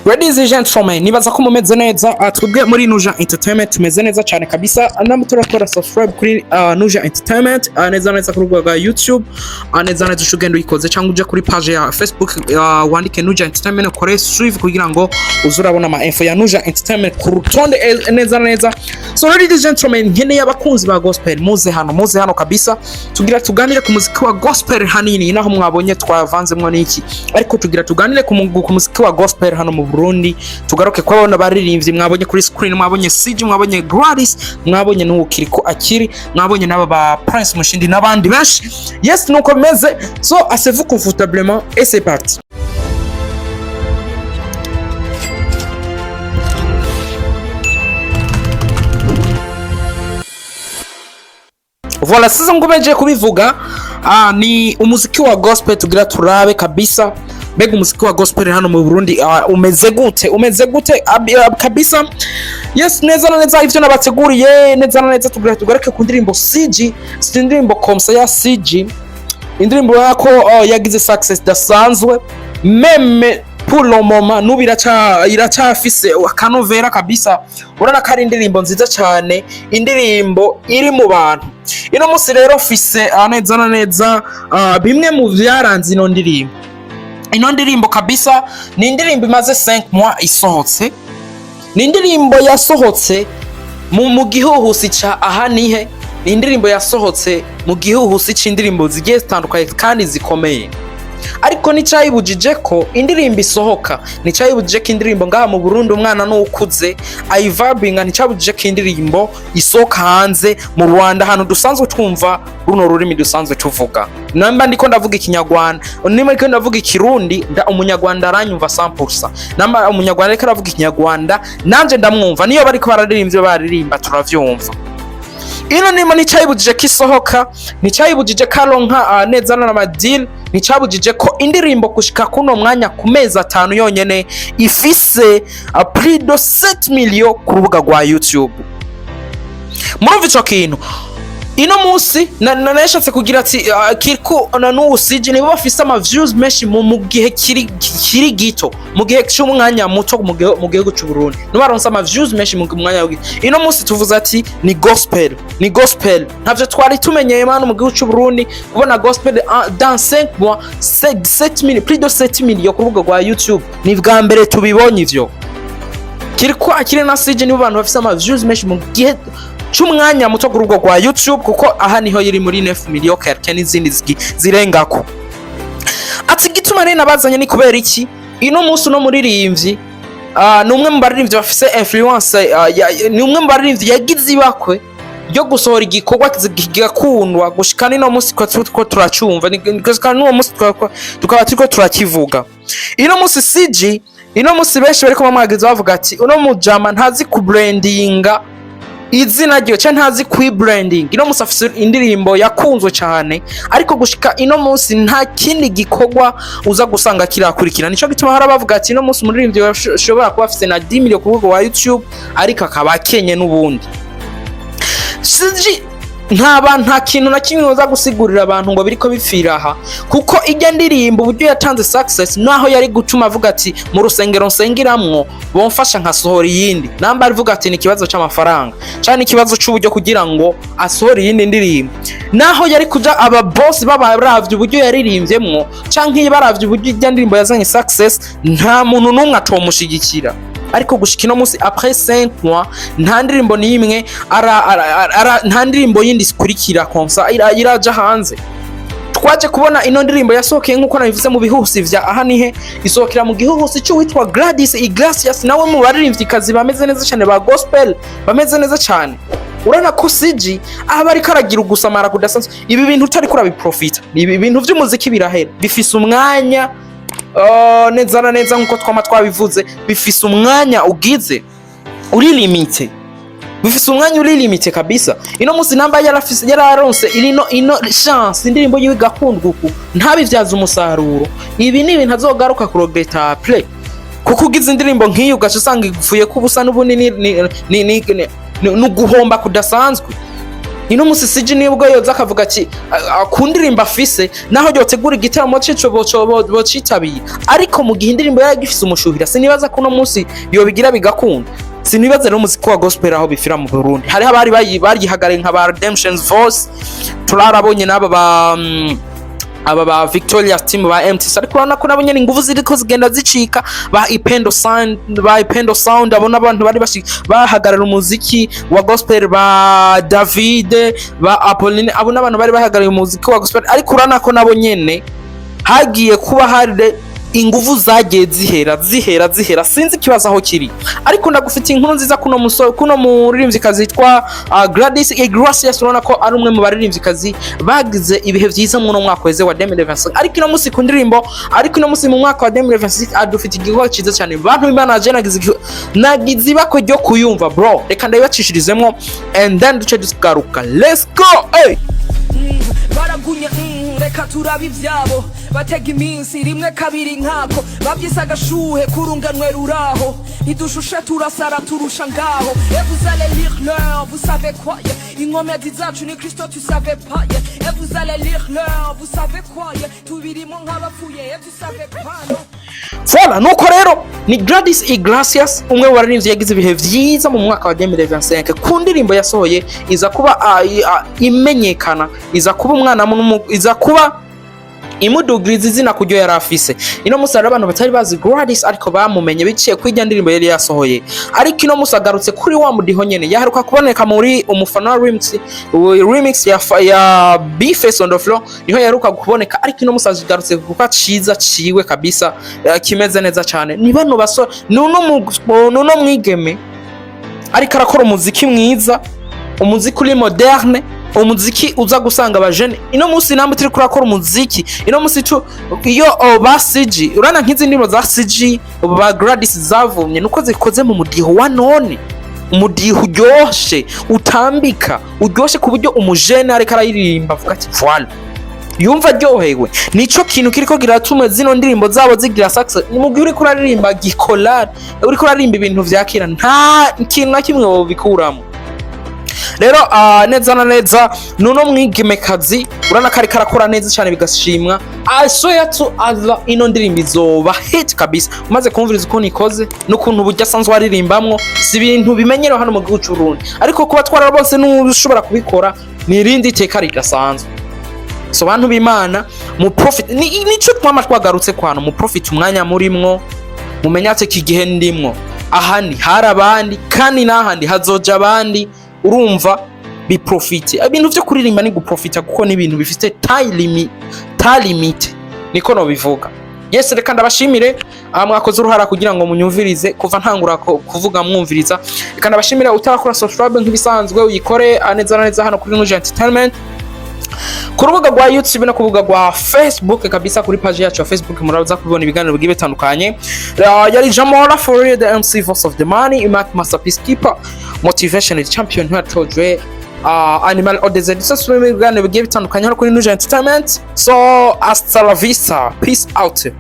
Ladies and gentlemen, nibaza ko mumeze neza. Twebwe muri Nuja Entertainment tumeze neza cyane kabisa. Namuturakora subscribe kuri Nuja Entertainment, neza ku rubuga rwa YouTube, neza ushugenda uyikoze cyangwa uje kuri page ya Facebook wandike Nuja Entertainment ukore suive kugira ngo uzurabona ama info ya Nuja Entertainment ku rutonde neza. So ladies and gentlemen, nkeneye abakunzi ba gospel muze hano kabisa. Tugira tuganire ku muziki wa gospel hanini, naho mwabonye twavanzemwo n'iki, ariko tugira tuganire ku muziki wa gospel hano mu Burundi. Tugaruke kwa abana baririmbyi mwabonye kuri screen, mwabonye CG, mwabonye Gladys, mwabonye n'ukiriko akiri, mwabonye n'aba ba Prince MSHINDI n'abandi benshi. Yes, nuko meze. So asseyez-vous confortablement et c'est parti. Voilà, sasa ngomeje kubivuga ni umuziki wa gospel tugira turabe kabisa. Mbega umuziki wa gospel hano mu Burundi umeze gute kabisa. Yes, neza ivyo nabateguriye neza tugaruke ku ndirimbo CG, indirimbo komsa ya CG, indirimbo yako yagize success dasanzwe meme pour le moment nubu iracafise akanovera kabisa. Urana ko ari indirimbo nziza cyane, indirimbo iri mu bantu. Ino musi rero fise neza bimwe mu vyaranze ino ndirimbo. Ino ndirimbo kabisa ni indirimbo imaze 5 mois isohotse. Ni indirimbo yasohotse mu gihuhusi ca ahanihe. Ni indirimbo yasohotse mu gihuhusi c'indirimbo zigiye zitandukanye kandi zikomeye. Ariko nicayibujije ko indirimbo isohoka, nicayibujije ko indirimbo ngaha mu Burundi umwana n'ukuze ayivabinga, nicabujije ko indirimbo isohoka hanze mu Rwanda hano dusanzwe twumva runo rurimi dusanzwe tuvuga. Namba ndiko ndavuga ikinyarwanda, nima ndiko ndavuga ikirundi, umunyarwanda aranyumva 100%. Namba umunyarwanda ariko aravuga ikinyarwanda nanje ndamwumva, niyo bariko baririmba turavyumva. Ino nima nicayibujije ko isohoka, nicayibujije ko aronka neza n'amadil, nicabujije ko indirimbo kushika kuno mwanya ku mezi 5 yonyene ifise plus de 7 millions ku rubuga rwa YouTube. Murumva ico kintu. Ino musi nashatse kugira ati kiriko n'uwusije nibo bafise ama views menshi mu gihe kiri gito, mu gihe cy'umwanya muto mu gihugu cy'u Burundi. Nubaronse ama views menshi mu mwanya w'igito. Ino musi tuvuze ati ni gospel. Ntavyo twari tumenyeye mano mu gihugu cy'u Burundi kubona gospel dans 5 mois 7 millions, plus de 7 millions ku rubuga rwa YouTube. Ni bwa mbere tubibonye ivyo. Kiriko akire na CG nibo bantu bafise ama views menshi mu gihe cy'umwanya muto ku rubuga rwa YouTube, kuko aha niho yiri muri 9 millions kerke n'izindi zirengako. Ati gituma rero nabazanye ni kubera iki ino musi no muririmbyi numwe mu baririmbyi bafise influence, ni umwe mu baririmbyi yagize ibakwe ryo gusohora igikorwa kigakundwa gushika nino musi ko turacumva, gushika n'uwo musi tukaba turiko turakivuga. Ino musi CG, ino musi benshi bariko bamwagiza bavuga ati uno mujama ntazi ku brandinga izina ryo cyane, ntazi ku branding. Ino musi afise indirimbo yakunzwe cyane, ariko gushika ino musi nta kindi gikorwa uza gusanga kirakurikira. Nico gituma hari abavuga ati ino musi umuririmbyi ashobora kuba afise na 10 millions ku rubuga rwa YouTube ariko akaba akenye n'ubundi. Nta kintu na kimwe uza gusigurira abantu ngo biriko bipfira aha, kuko ijya ndirimbo uburyo yatanze success naho yari gutuma avuga ati mu rusengero nsengiramwo bomfasha nkasohora iyindi. Namba arivuga ati ni kibazo cy'amafaranga cyane ikibazo cy'uburyo kugira ngo asohora iyindi ndirimbo, naho yari kuja aba boss babaravye uburyo yaririmvyemwo canke baravye uburyo ijya ndirimbo yazanye success, nta muntu numwe atomushigikira. Ariko gushika ino musi après 5 mois nta ndirimbo nimwe nta ndirimbo yindi sikurikira konsa iraja hanze. Twaje kubona ino ndirimbo yasohokeye nkuko nabivuze mu bihuhusi vya ahanihe, isokera mu gihuhusi cyo witwa Gladys Iglasias, nawe mu baririmbyi kazi bameze neza cyane ba gospel, bameze neza cyane. Urana ko CG aba ari karagira ugusamara kudasanzwe. Ibi bintu utari kurabiprofita, ibi bintu by'umuziki birahera, bifise umwanya neza nkuko twama twabivuze, bifise umwanya ugize uri limite, bifise umwanya uri limite kabisa. Ino musi namba yararonse ino chance indirimbo yiwe gakundwa uku ntabivyaza umusaruro. Ibi ni ibintu azogaruka ku regreta play, kuko ugize indirimbo nk'iyo ugaca usanga igufuye ko ubusa n'ubundi ni guhomba kudasanzwe. ino musisiji nibwo yoza akavuga ati akundirimba afise naho yotegura igitaramo c'ico bocitabira, ariko mu gihe indirimbo yagifise umushuhira sinibaza ko no munsi yobigira bigakunda. Sinibaza rero umuziki wa gospel aho bifira mu Burundi. Hari abari barihagariye nka ba Redemption's Voice, turarabonye n'aba ba Victoria's team ba MTS, ariko urabona ko nabo nyene ingufu ziriko zigenda zicika. Ba Ipendo Sound abona abantu bari bahagarara umuziki wa gospel, ba David, ba Apolline, abona abantu bari bahagarara umuziki wa gospel, ariko urabona ko nabo nyene hagiye kuba hari ingufu zagiye zihera sinzi kibazo aho kiri. Ariko ndagufitiye inkuru nziza kuno muririmvyikazi yitwa Iglasias, urabona ko ari umwe mu baririmvyikazi bagize ibihe vyiza mu mwaka weze wa 2026. Ariko ino musi ku ndirimbo, ariko ino musi mu mwaka wa 2026 adufite igikorwa ciza cyane. Bantu b'Imana nagize ibako ryo kuyumva bro, reka ndabibacishirizemo and then duce dugaruka. Let's go. Hey, baragunya reka turabe ivyabo batega iminsi rimwe kabiri nkako bavyise agashuhe kurunganwe ruraho ntidushushe turasara turusha ngaho. Et vous allez lire l'heure, vous savez quoi, inkomezi zacu ni Kristo tu savais pas. Et vous allez lire l'heure, vous savez quoi, tubirimo nk'abapfuye et tu savais pas no. Voilà, nuko rero ni Gladys Iglasias, umwe mu baririmbyi yagize ibihe vyiza mu mwaka wa 2025 ku ndirimbo yasohoye iza kuba imenyekana, iza kuba umwana iza kuba imudugiriza izina kuryo yari afise. Ino musi hari abantu batari bazi Gladys ariko bamumenye biciye kw'ijya ndirimbo yari yasohoye. Ariko ino musi agarutse kuri wa mudiho nyene yaheruka kuboneka muri umufana remix ya bafise on the floor, niho yaheruka kuboneka. Ariko ino musi agarutse kuko ciza ciwe kabisa, kimeze neza cyane. Ni bano baso nuno mwigeme ariko arakora umuziki mwiza, umuziki uri moderne, umuziki uza gusanga abajene. Ino musi namwe turi kurakora umuziki, ino musi iyo ba CG urana nk'izi ndimo za CG ba Gladys zavumye nuko zikoze mu mudiho wa none, umudiho uryoshe utambika uryoshe ku buryo umujene ariko arayiririmba avuga ati voilà yumva ryohewe. Nico kintu kiriko giratuma zino ndirimbo zabo zigira success. Mu gihe uri kuraririmba gikolade, uri kuraririmba ibintu vya kera, nta kintu na kimwe wobikuramo. Rero neza na neza nuno mwigimekazi urana kari karakora neza cyane bigashimwa. Asoya to other ino ndirimbo izoba hit kabisa. Umaze kumviriza uko nikoze n'ukuntu burya sanzwe aririmbamwo, si ibintu bimenyero hano mu gihugu cy'u Burundi, ariko kuba twarara bose n'ushobora kubikora ni irindi teka ridasanzwe. So bantu b'Imana mu profit nico twama twagarutse kwano mu profit umwanya murimwo mumenyate kigihe ndimwo, ahandi hari abandi kandi n'ahandi hazoja abandi. Urumva biprofite ibintu byo kuririmba ni guprofita kuko ni ibintu bifite time limit niko no bivuga. Yes, reka ndabashimire mwakoze uruhara kugira ngo munyumvirize kuva ntangura kuvuga mwumviriza. Reka ndabashimire utarakora subscribe nk'ibisanzwe uyikore neza hano kuri Nuje Entertainment ku rubuga rwa YouTube no ku rubuga rwa Facebook kabisa. Kuri page yacu ya Facebook muraza kubona ibiganiro bigiye bitandukanye. Yari Jamora for the MC Voice of the Money, Imak Masterpiece Keeper, Motivation Champion who told you Animal Odezed. So ibiganiro bigiye bitandukanye hano kuri Nuje Entertainment. So hasta la vista, peace out.